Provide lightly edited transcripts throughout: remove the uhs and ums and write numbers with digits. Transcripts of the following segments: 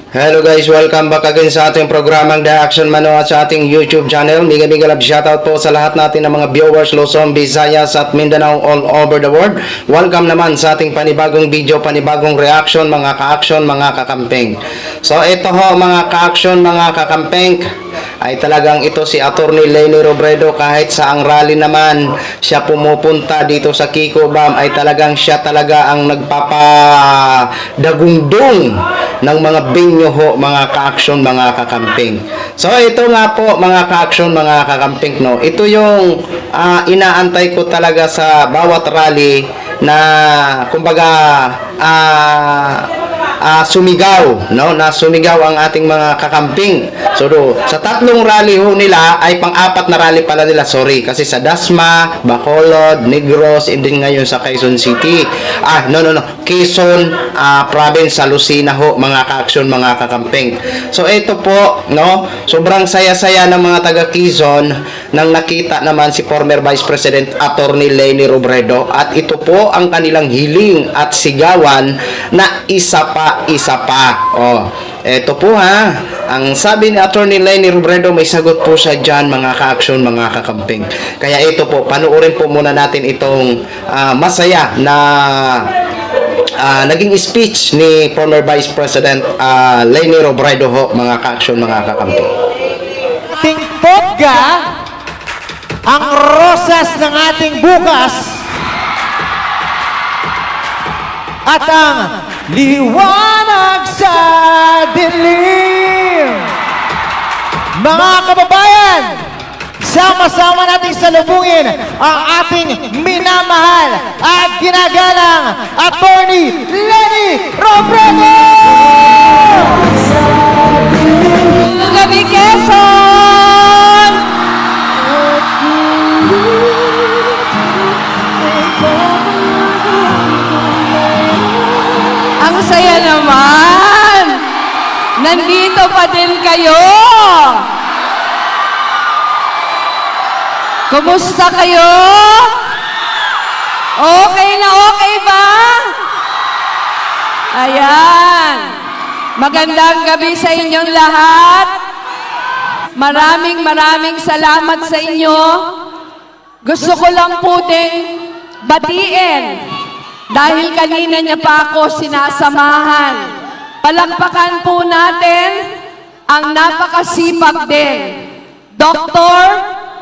Hello guys, welcome back again sa ating programang The Action Mano at sa ating YouTube channel. Mega love shoutout po sa lahat natin ng mga viewers Luzon, Visayas at Mindanao all over the world. Welcome naman sa ating panibagong video, panibagong reaction mga ka-action, mga kakampeng. So ito ho mga ka-action, mga kakampeng, ay talagang ito si Attorney Leni Robredo. Kahit sa ang rally naman siya pumupunta dito sa Kiko Bam, ay talagang siya talaga ang nagpapadagundong ng mga binyo ho, mga ka-action, mga kakamping. So ito nga po mga ka-action, mga kakamping, no, ito yung inaantay ko talaga sa bawat rally na kumbaga sumigaw, no, na sumigaw ang ating mga kakamping. So sa tatlong rally ho nila ay pang-apat na rally pala nila, sorry, kasi sa Dasma, Bacolod, Negros, and din ngayon sa Quezon City. Quezon province sa Lucena ho, mga ka-action, mga kakamping. So ito po, no, sobrang saya-saya ng mga taga Quezon nang nakita naman si former Vice President Attorney Leni Robredo, at ito po ang kanilang hiling at sigawan na isa pa. Ito po ha, ang sabi ni Attorney Leni Robredo, may sagot po siya dyan mga ka-action, mga kakamping. Kaya ito po, panuorin po muna natin itong masaya na naging speech ni former Vice President Leni Robredo ho, mga ka-action, mga kakamping. Ating pogga, ang rosas ng ating bukas, at ang liwanag sa dilim. Mga kababayan, sama-sama nating salubungin ang ating minamahal at ginagalang Attorney Leni Robredo! Magandang gabi, Quezon! Ang saya naman! Nandito pa din kayo! Kumusta kayo? Okay na okay ba? Ayan! Magandang gabi sa inyong lahat. Maraming salamat sa inyo. Gusto ko lang po din batiin dahil kanina niya pa ako sinasamahan. Palakpakan po natin ang napakasipag din, Dr.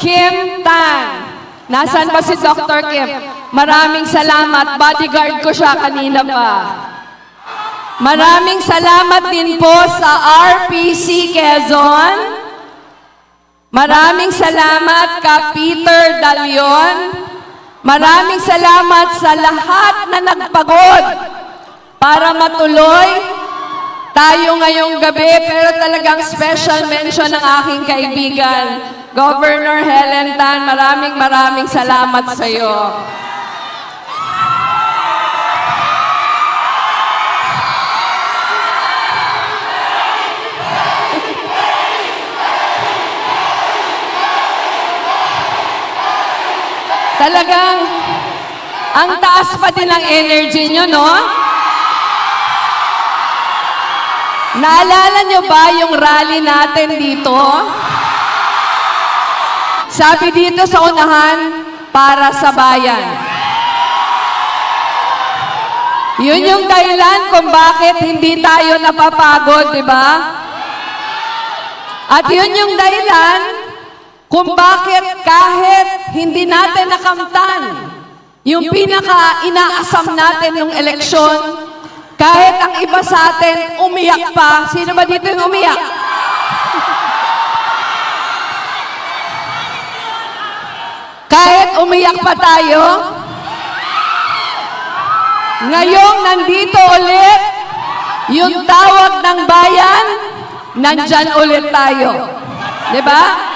Kim Tan. Nasaan ba si Dr. Kim? Maraming salamat. Bodyguard ko siya kanina pa. Maraming salamat din po sa RPC Quezon. Maraming salamat ka Peter Dalion. Maraming salamat sa lahat na nagpagod para matuloy tayo ngayong gabi, pero talagang special mention ng aking kaibigan, Governor Helen Tan. Maraming salamat sa iyo. Talagang, ang taas pa din ang energy nyo, no? Naalala nyo ba yung rally natin dito? Sabi dito sa unahan, para sa bayan. Yun yung dahilan kung bakit hindi tayo napapagod, di ba? At yun yung dahilan kung bakit kahit hindi natin nakamtan yung pinaka-inaasam natin yung eleksyon, kahit ang iba sa atin umiyak pa. Sino ba dito yung umiyak? Kahit umiyak pa tayo, ngayong nandito ulit, yung tawag ng bayan, nandyan ulit tayo. Diba?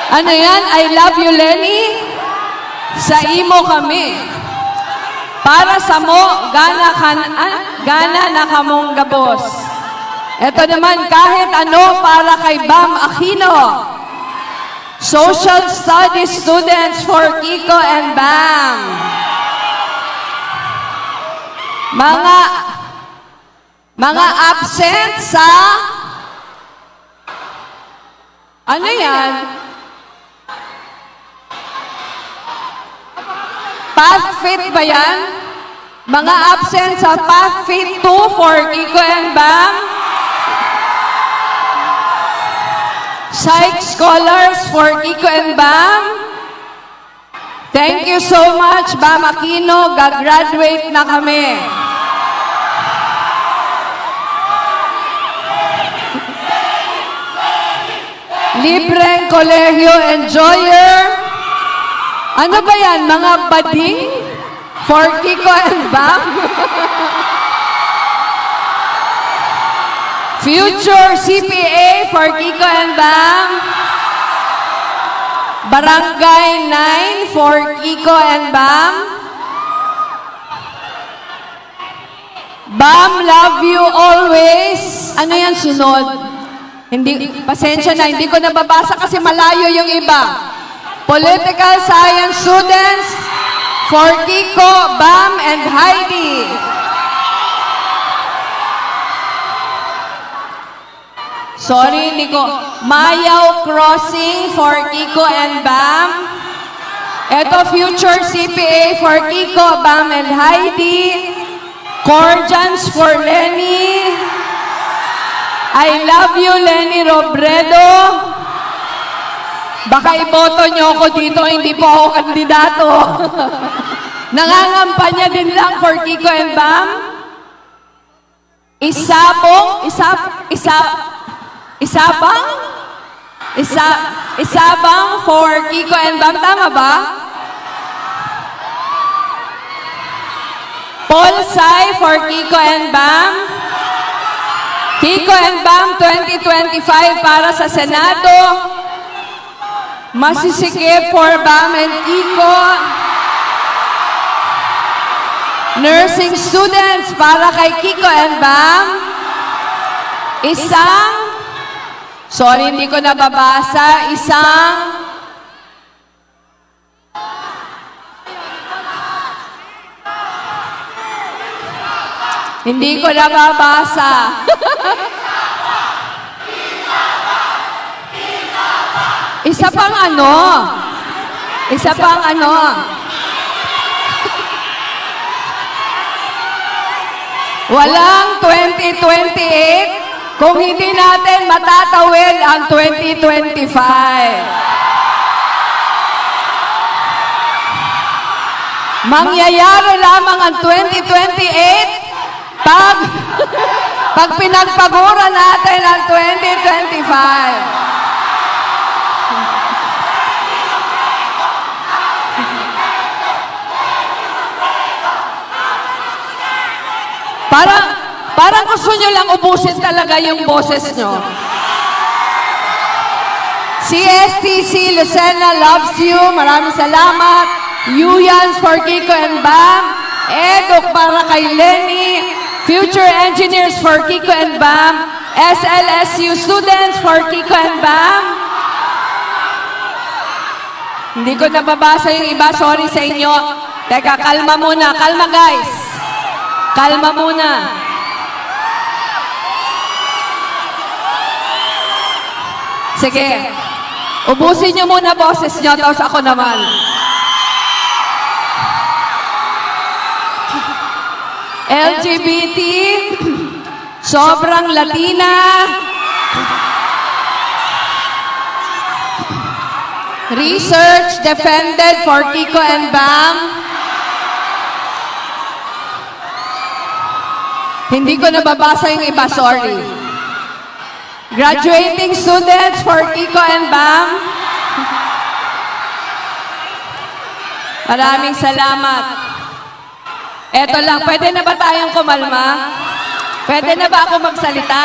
Ano yan? I love you, Leni. Sa imo kami. Para sa mo, gana na kamong gabos. Ito naman, kahit ano para kay Bam Aquino. Social Studies students for Kiko and Bam. Mga absent sa ano yan? Path Fit ba yan? Mga absent sa Path Fit 2 for Kiko and Bam. Psych Scholars for Kiko and Bam. Thank you so much, Bam Aquino. Gagraduate na kami. Libreng Kolehiyo Enjoyer. Ano ba yan? Mga bading? For Kiko and Bam? Future CPA for Kiko and Bam. Barangay 9 for Kiko and Bam. Bam, love you always. Ano yan sunod? Hindi, pasensya na, hindi ko nababasa kasi malayo yung iba. Political Science students for Kiko, Bam, and Heidi. Sorry, hindi ko. Mayaw Crossing for Kiko and Bam. Ito, Future CPA for Kiko, Bam, and Heidi. Cordians for Lenny. I love you, Lenny Robredo. Baka iboto niyo ako dito, hindi po ako kandidato. Nangangampanya din lang for Kiko and Bam. Isabang for Kiko and Bam. Tama ba? Paul Sai for Kiko and Bam. Kiko and Bam 2025 para sa Senado. Masisikip for Bam and Kiko. Nursing students para kay Kiko and Bam. Sorry, hindi ko nababasa. Hindi ko nababasa. Isa pang ano? Walang 2028 kung hindi natin matatawid ang 2025. Mangyayari lamang ang 2028 pag pinagpagura natin ang 2025. Parang gusto nyo lang ubusin talaga yung boses nyo. CSTC Lucena loves you. Maraming salamat. Yuyans for Kiko and Bam. Eduk para kay Lenny. Future Engineers for Kiko and Bam. SLSU students for Kiko and Bam. Hindi ko nababasa yung iba. Sorry sa inyo. Teka, kalma muna. Kalma, guys. Kalma muna. Sige. Ubusin niyo muna boses niyo, tapos ako naman. LGBT, sobrang Latina, research defended for Kiko and Bam. Hindi ko nababasa yung iba, sorry. Graduating students for Kiko and Bam. Maraming salamat. Eto lang, pwede na ba tayong kumalma? Pwede na ba ako magsalita?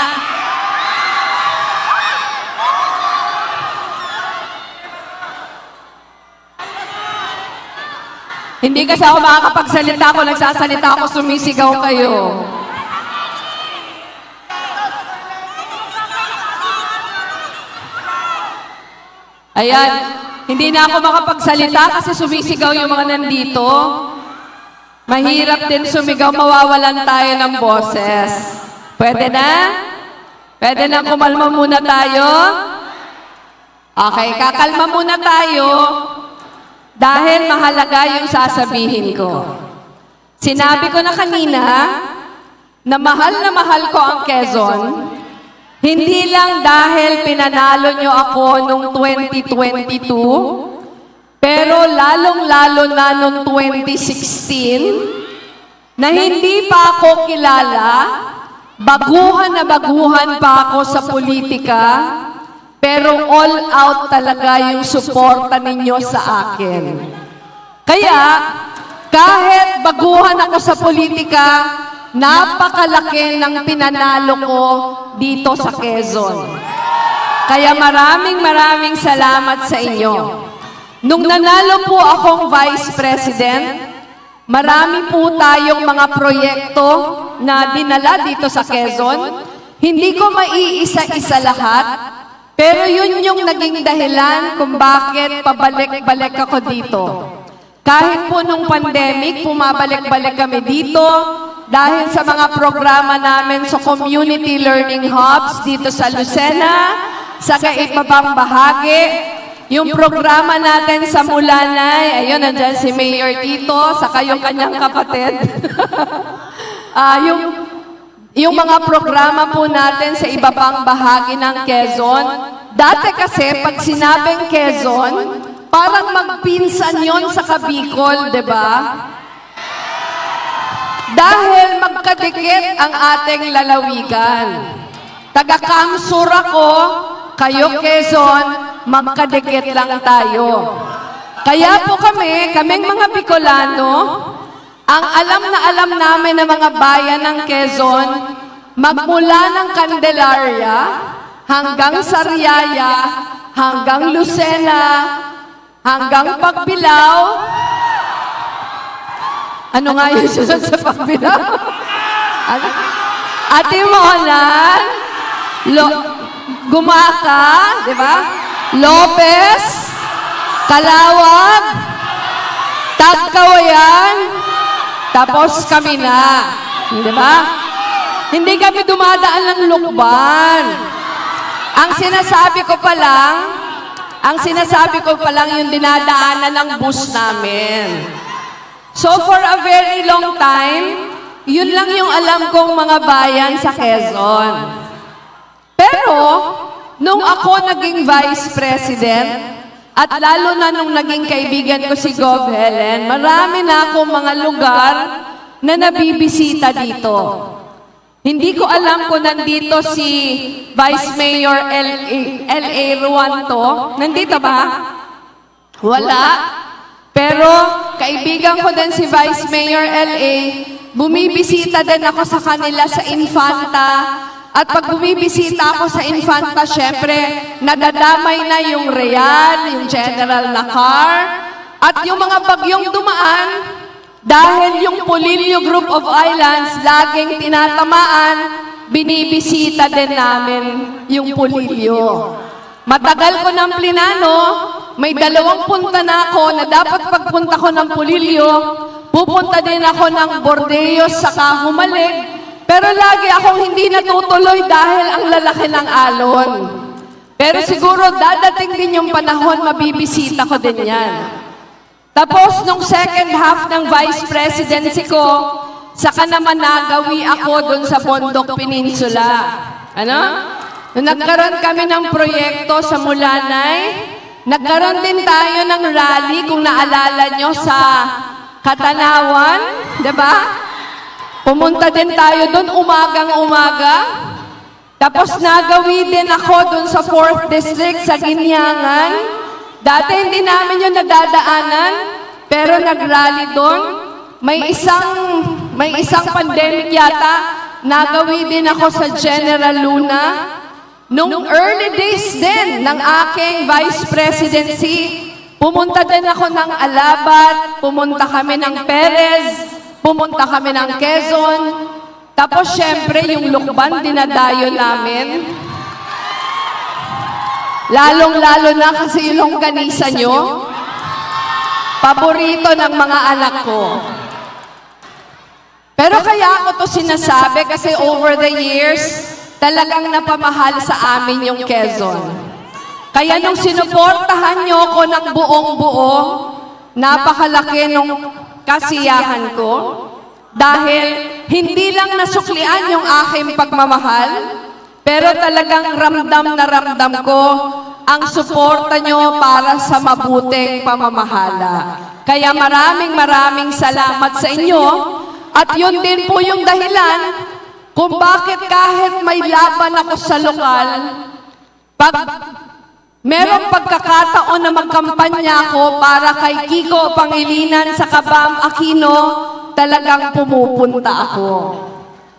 Hindi kasi ako makakapagsalita kung nagsasalita ako, sumisigaw kayo. Ayan, hindi na ako makapagsalita kasi sumisigaw yung mga nandito. Mahirap din sumigaw, mawawalan tayo ng boses. Pwede na? Pwede na kumalma muna tayo? Okay, kakalma muna tayo dahil mahalaga yung sasabihin ko. Sinabi ko na kanina na mahal ko ang Quezon, hindi lang dahil pinanalo nyo ako noong 2022, pero lalong-lalo na noong 2016, na hindi pa ako kilala, baguhan pa ako sa politika, pero all out talaga yung suporta ninyo sa akin. Kaya, kahit baguhan ako sa politika, napakalaki ng pinanalo ko dito sa Quezon. Kaya maraming salamat sa inyo. Nung nanalo po akong Vice President, marami po tayong mga proyekto na dinala dito sa Quezon. Hindi ko maiisa-isa lahat, pero yun yung naging dahilan kung bakit pabalik-balik ako dito. Kahit po nung pandemic, pumabalik-balik kami dito dahil sa mga programa namin sa community learning hubs dito sa Lucena, sa kaibabang bahagi. Yung programa natin sa Mulanay, ayun, nandyan si Mayor Tito, saka yung kanyang kapatid. Yung mga programa po natin sa iba pang bahagi ng Quezon. Dati kasi, pag sinabing Quezon, parang magpinsan yon sa Kabicol, di ba? Dahil magkadikit ang ating lalawigan. Taga-Kamsur ako, kayo Quezon, magkadikit lang tayo. Kaya po kaming mga Bicolano, ang alam na alam namin ng mga bayan ng Quezon, magmula ng Candelaria, hanggang Sariaya, hanggang Lucena, hanggang Pagbilao. Ano nga yung susunod sa Pagbilao? Atimonan, Gumaca, di ba? Lopez, Calawag, Tagkawayan, tapos kami na. Di ba? Hindi kami dumadaan ng Lukban. Ang sinasabi ko pa lang yung dinadaanan ng bus namin. So for a very long time, yun lang yung alam kong mga bayan sa Quezon. Pero, nung ako naging Vice President, at lalo na nung naging kaibigan ko si Gov. Helen, marami na akong mga lugar na nabibisita dito. Hindi ko alam kung nandito si Vice Mayor L.A. Ruanto. Nandito ba? Wala. Pero kaibigan ko din si Vice Mayor L.A. Bumibisita din ako sa kanila sa Infanta. At pag bumibisita ako sa Infanta, syempre, nadadamay na yung Real, yung General na car, at yung mga bagyong dumaan, dahil yung Polillo Group of Islands laging tinatamaan, binibisita din namin yung Polillo. Matagal ko ng plinano, may 2 punta na ako na dapat pagpunta ko ng Polillo, pupunta din ako ng Bordeos sa Kahumalig, pero lagi akong hindi natutuloy dahil ang lalaki ng alon. Pero siguro dadating din yung panahon, mabibisita ko din yan. Tapos, nung second half ng Vice Presidency ko, saka naman nagawi ako dun sa Bondok Peninsula. Ano? Nung nagkaroon kami ng proyekto sa Mulanay, nagkaroon din tayo ng rally, kung naalala nyo, sa Katanawan, di ba? Pumunta din tayo doon umagang-umaga. Tapos nagawi din ako doon sa 4th District sa Ginyangan. Dati hindi namin yung nadadaanan, pero nag-rally doon. May isang pandemic yata, nagawi din ako sa General Luna. Nung early days din ng aking Vice Presidency, pumunta din ako ng Alabat, pumunta kami ng Perez, pumunta kami ng Quezon. Tapos, syempre, yung Lukban, dinadayo namin. Lalong-lalo na kasi yung longganisa nyo, paborito ng mga anak ko. Pero kaya ako to sinasabi kasi over the years, talagang napamahal sa amin yung Quezon. Kaya nung sinuportahan nyo ko ng buong-buo, napakalaki nung kasiyahan ko. Dahil hindi lang nasuklian yung aking pagmamahal, pero talagang ramdam na ramdam ko ang suporta nyo para sa mabuting pamamahala. Kaya maraming salamat sa inyo. At yun din po yung dahilan kung bakit kahit may laban ako sa lokal, pag merong pagkakataon na magkampanya ako para kay Kiko Pangilinan sa Kabam Aquino, talagang pumupunta ako.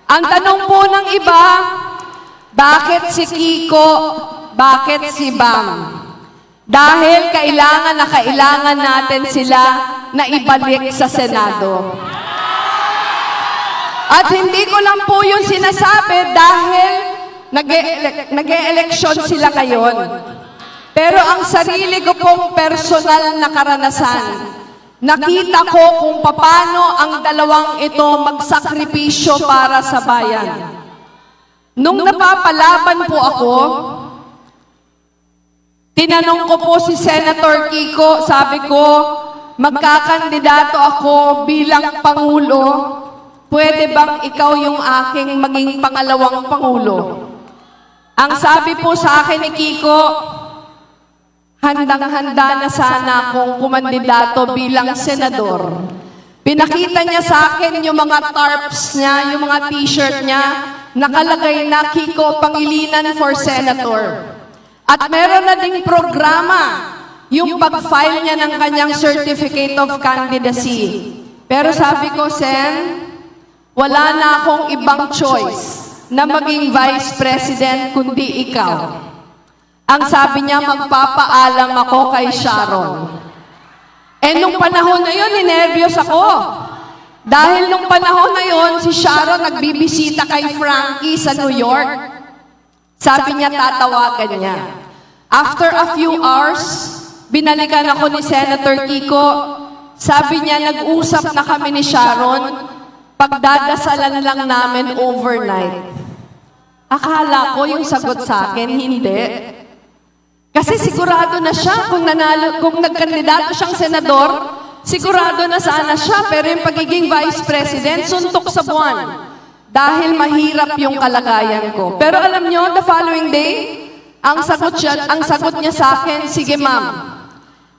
Ang tanong po ng iba, bakit si Kiko, bakit si Bam? Dahil kailangan natin sila na ibalik sa Senado. At hindi ko lang po yun sinasabi dahil nag-e-eleksyon sila ngayon. Pero ang sarili ko pong personal na karanasan, nakita ko kung paano ang dalawang ito magsakripisyo para sa bayan. Nung napapalaban po ako, tinanong ko po si Senator Kiko, sabi ko, magkakandidato ako bilang Pangulo, pwede bang ikaw yung aking maging pangalawang Pangulo? Ang sabi po sa akin ni Kiko, handang-handa na sana akong kumandidato bilang senador. Pinakita niya sa akin yung mga tarps niya, yung mga t-shirt niya, nakalagay na Kiko Pangilinan for Senator. At meron na ding programa, yung pag-file niya ng kanyang Certificate of Candidacy. Pero sabi ko, Sen, wala na akong ibang choice na maging Vice President kundi ikaw. Ang sabi niya, magpapaalam ako kay Sharon. Nung panahon na yun, ninervyos ako. Dahil nung panahon na yun, si Sharon nagbibisita kay Frankie sa New York. Sabi niya, tatawagan niya. After a few hours, binalikan ako ni Senator Kiko. Sabi niya, nag-usap na kami ni Sharon, pagdadasalan lang namin overnight. Akala ko yung sagot sa akin, hindi. Kasi sigurado na siya kung nagkandidato siyang senador, sigurado na sana siya, pero yung pagiging vice president, suntok sa buwan. Dahil mahirap yung kalagayan ko. Pero alam nyo, the following day, ang sagot niya sa akin, sige ma'am,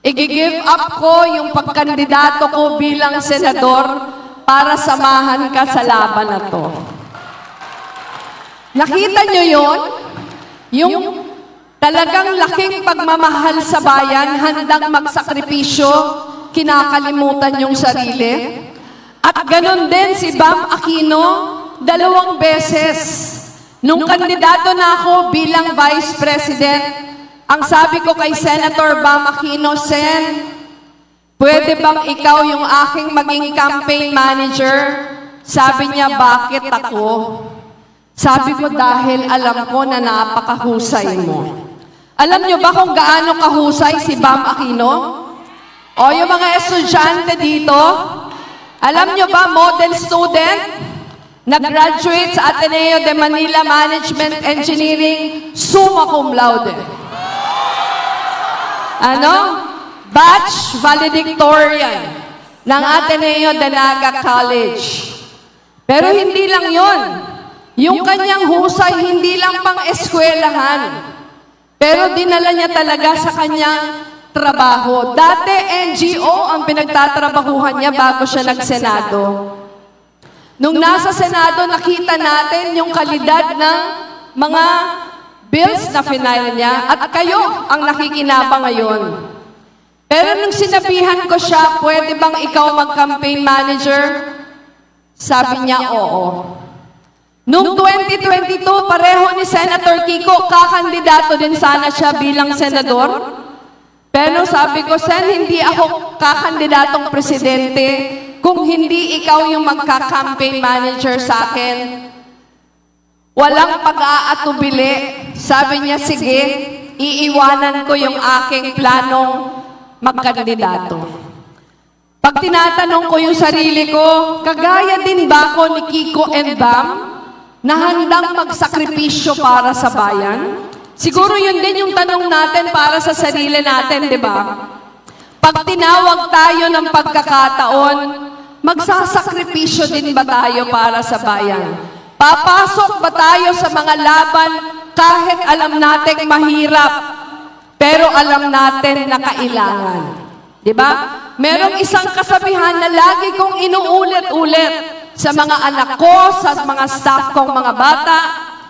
i-give up ko yung pagkandidato ko bilang senador para samahan ka sa laban na to. Nakita nyo yun? Yung talagang laking pagmamahal sa bayan, handang magsakripisyo, kinakalimutan yung sarili. At ganon din si Bam Aquino, 2 beses. Nung kandidato na ako bilang Vice President, ang sabi ko kay Senator Bam Aquino, Sen, pwede bang ikaw yung aking maging campaign manager? Sabi niya, bakit ako? Sabi ko, dahil alam ko na napakahusay mo. Alam niyo ba kung gaano kahusay si Bam Aquino? O yung mga estudyante dito, alam niyo ba, model student, nag-graduate sa Ateneo de Manila Management Engineering, summa cum laude. Batch valedictorian ng Ateneo de Naga College. Pero hindi lang yon. Yung kanyang husay, hindi lang pang eskwelahan. Pero dinala niya talaga sa kanyang trabaho. Dati NGO ang pinagtatrabahuhan niya bago siya nagsenado. Nung nasa Senado, nakita natin yung kalidad ng mga bills na final niya at kayo ang nakikinabang ngayon. Pero nung sinabihan ko siya, pwede bang ikaw mag-campaign manager? Sabi niya, oo. Noong 2022, pareho ni Senator Kiko, kakandidato din sana siya bilang senador. Pero sabi ko, Sen, hindi ako kakandidatong presidente kung hindi ikaw yung magka-campaign manager sa akin. Walang pag-aatubili. Sabi niya, sige, iiwanan ko yung aking planong magkandidato. Pag tinatanong ko yung sarili ko, kagaya din ba ako ni Kiko and Bam na handang magsakripisyo para sa bayan? Siguro yun din yung tanong natin para sa sarili natin, di ba? Pag tinawag tayo ng pagkakataon, magsasakripisyo din ba tayo para sa bayan? Papasok ba tayo sa mga laban kahit alam nating mahirap, pero alam natin na kailangan? Di ba? Merong isang kasabihan na lagi kong inuulit-ulit sa mga anak ko, sa mga staff kong mga bata.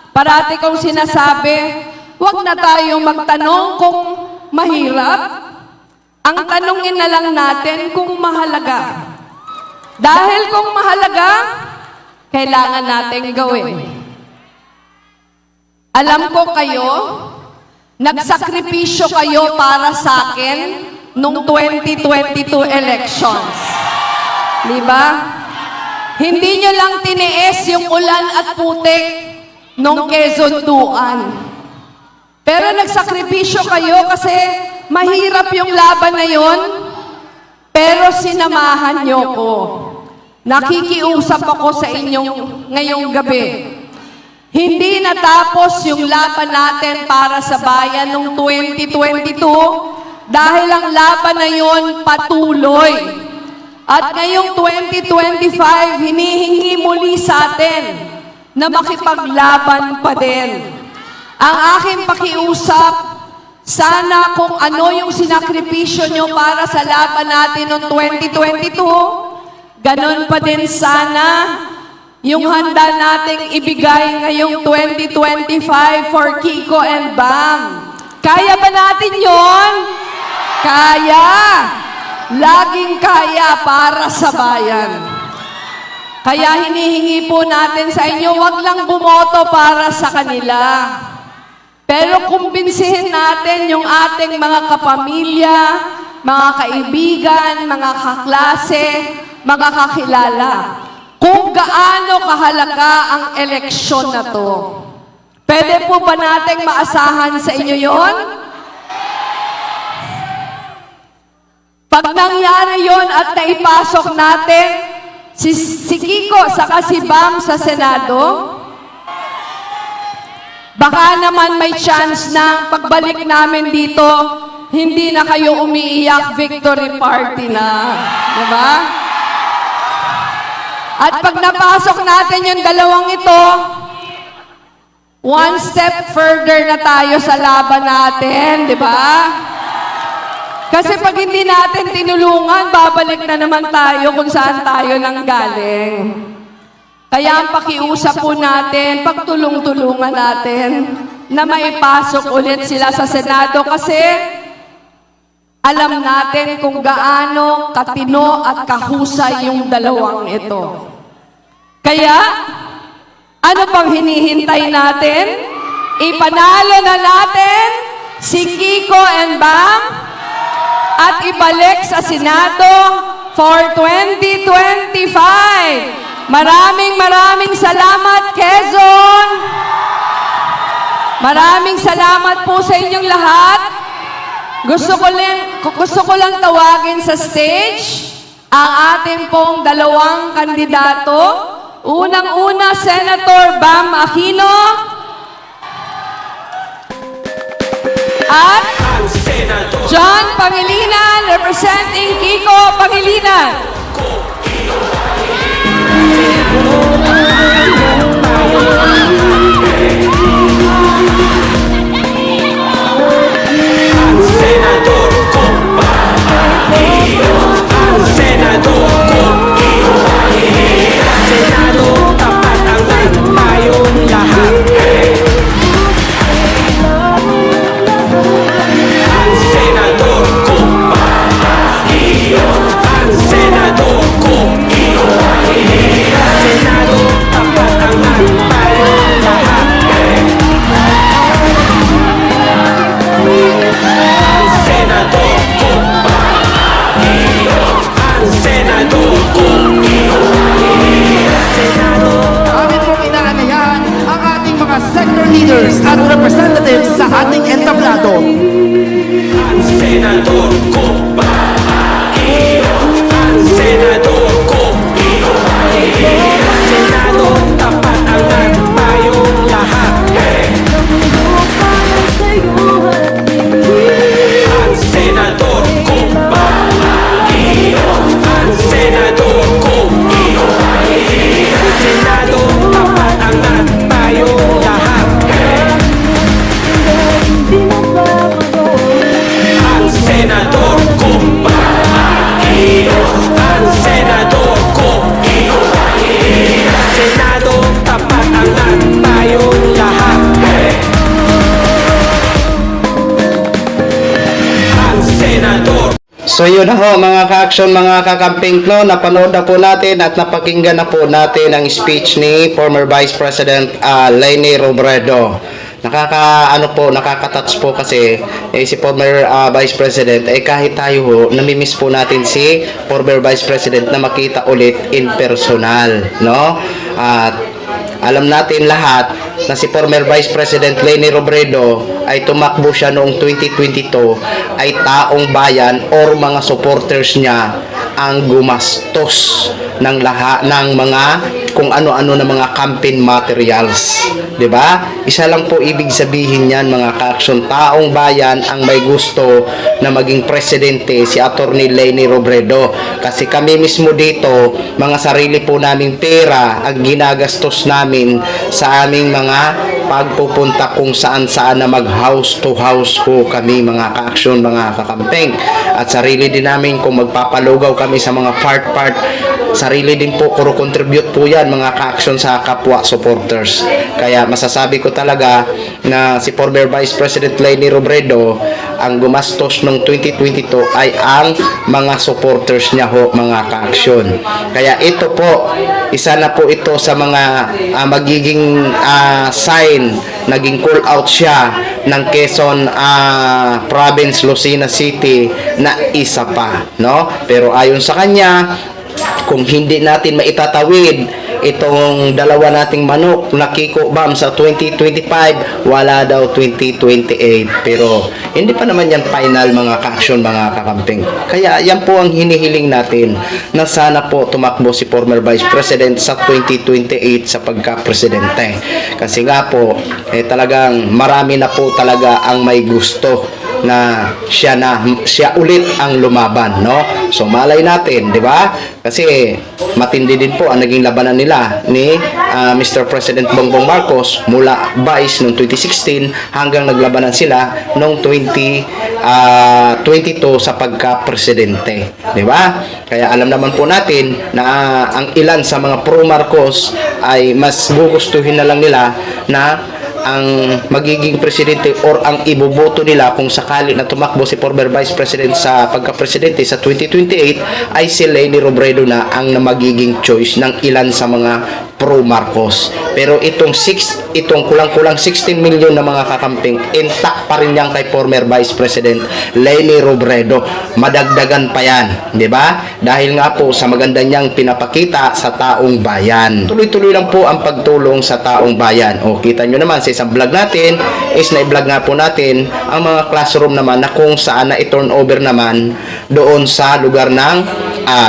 Parati kong sinasabi, huwag na tayong magtanong kung mahirap. Ang tanongin na lang natin kung mahalaga. Dahil kung mahalaga, kailangan natin gawin. Alam ko kayo, nagsakripisyo kayo para sa akin nung 2022 elections. Di ba? Hindi nyo lang tiniis yung ulan at putik nung Quezon Duan. Pero nagsakripisyo kayo kasi mahirap yung laban na yon, pero sinamahan nyo ko. Nakikiusap ako sa inyong ngayong gabi. Hindi natapos yung laban natin para sa bayan noong 2022 dahil ang laban na yon patuloy. At ngayong 2025, hinihingi muli sa atin na makipaglaban pa din. Ang aking pakiusap, sana kung ano yung sinakripisyo nyo para sa laban natin noong 2022, ganon pa din sana yung handa nating ibigay ngayong 2025 for Kiko and Bam. Kaya ba natin yon? Kaya! Laging kaya para sa bayan. Kaya hinihingi po natin sa inyo, wag lang bumoto para sa kanila. Pero kumbinsihin natin yung ating mga kapamilya, mga kaibigan, mga kaklase, mga kakilala, kung gaano kahalaga ang eleksyon na to. Pwede po ba nating maasahan sa inyo yon? Pag nangyari yon at naipasok natin si Kiko saka si Bam sa Senado, baka naman may chance na pagbalik namin dito, hindi na kayo umiiyak victory party na. Diba? At pag napasok natin yung dalawang ito, one step further na tayo sa laban natin, di ba? Kasi pag hindi natin tinulungan, babalik na naman tayo kung saan tayo nanggaling. Kaya ang pakiusap po natin, pagtulong-tulungan natin na maipasok ulit sila sa Senado kasi alam natin kung gaano katino at kahusay yung dalawang ito. Kaya, ano pang hinihintay natin? Ipanalo na natin si Kiko and Bam at ibalik sa Senado for 2025. Maraming salamat, Quezon! Maraming salamat po sa inyong lahat. Gusto ko lang tawagin sa stage ang ating pong dalawang kandidato. Unang-una, Senator Bam Aquino at John Pangilinan, representing Kiko Pangilinan. Senador Senado, tapat ang tayong lahat. Ang Senador ko, ang Senador ko. So yun na ho mga ka-action, mga kakamping, no, napanood na po natin at napakinggan na po natin ang speech ni former Vice President Leni Robredo. Nakaka-touch po kasi si former Vice President kahit tayo ho, namimiss po natin si former Vice President na makita ulit in personal, no? At alam natin lahat na si former Vice President Leni Robredo ay tumakbo siya noong 2022 ay taong bayan or mga supporters niya ang gumastos ng lahat ng mga kung ano-ano na mga campaign materials. 'Di ba? Isa lang po ibig sabihin niyan mga ka-action, taong bayan ang may gusto na maging presidente si Attorney Leni Robredo. Kasi kami mismo dito, mga sarili po naming pera ang ginagastos namin sa aming mga pagpupunta kung saan-saan na mag house to house po kami mga ka-action, mga kakampeng. At sarili din namin kung magpapalugaw kami sa mga part-part, sarili din po contribute po yan mga ka-action sa kapwa supporters. Kaya masasabi ko talaga na si former Vice President Leni Robredo ang gumastos noong 2022 ay ang mga supporters niya ho mga ka-action. Kaya ito po, isa na po ito sa mga magiging sign, naging call out siya ng Quezon Province, Lucena City na isa pa, no? Pero ayon sa kanya, kung hindi natin maitatawid itong dalawa nating manok na Kiko Bam sa 2025, wala daw 2028. Pero hindi pa naman yan final mga ka-action, mga kakamping. Kaya yan po ang hinihiling natin na sana po tumakbo si former Vice President sa 2028 sa pagka-presidente. Kasi nga po, talagang marami na po talaga ang may gusto na siya ulit ang lumaban, no? So malay natin, 'di ba? Kasi matindi din po ang naging labanan nila ni Mr. President Bongbong Marcos mula Vice noong 2016 hanggang naglabanan sila noong 2022 sa pagka-presidente, 'di ba? Kaya alam naman po natin na ang ilan sa mga pro Marcos ay mas gugustuhin na lang nila na ang magiging presidente or ang iboboto nila kung sakali na tumakbo si former Vice President sa pagka-presidente sa 2028 ay si Leni Robredo na ang magiging choice ng ilan sa mga pro Marcos. Pero itong kulang-kulang 16 million na mga kakamping, intact pa rin yan kay former Vice President Leni Robredo. Madagdagan pa yan, di ba? Dahil nga po sa maganda niyang pinapakita sa taong bayan. Tuloy-tuloy lang po ang pagtulong sa taong bayan. O kita nyo naman sa isang vlog natin is na-vlog nga po natin ang mga classroom naman na kung saan na i-turn over naman doon sa lugar ng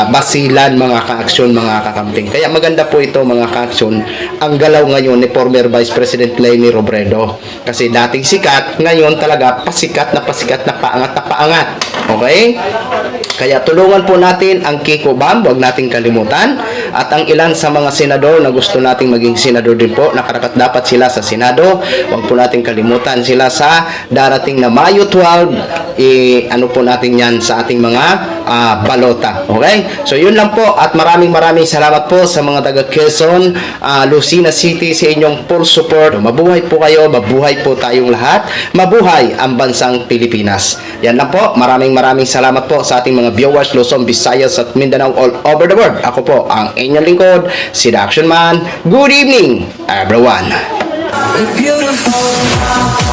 Basilan, mga ka-action, mga kakamping. Kaya maganda po ito mga ka-action ang galaw ngayon ni former Vice President Leni Robredo. Kasi dating sikat, ngayon talaga pasikat na paangat na paangat. Okay? Kaya tulungan po natin ang Kiko Bam, huwag nating kalimutan. At ang ilan sa mga senador na gusto nating maging senador din po, nakarapat dapat sila sa Senado, huwag po nating kalimutan sila sa darating na Mayo 12, ano po natin yan sa ating mga balota. Okay? So yun lang po at maraming salamat po sa mga taga Quezon, Lucena City sa inyong full support. Mabuhay po kayo, mabuhay po tayong lahat, mabuhay ang bansang Pilipinas. Yan lang po, maraming salamat po sa ating mga viewers Luzon, Visayas at Mindanao all over the world. Ako po ang inyong lingkod, si The Action Man. Good evening, everyone. Beautiful.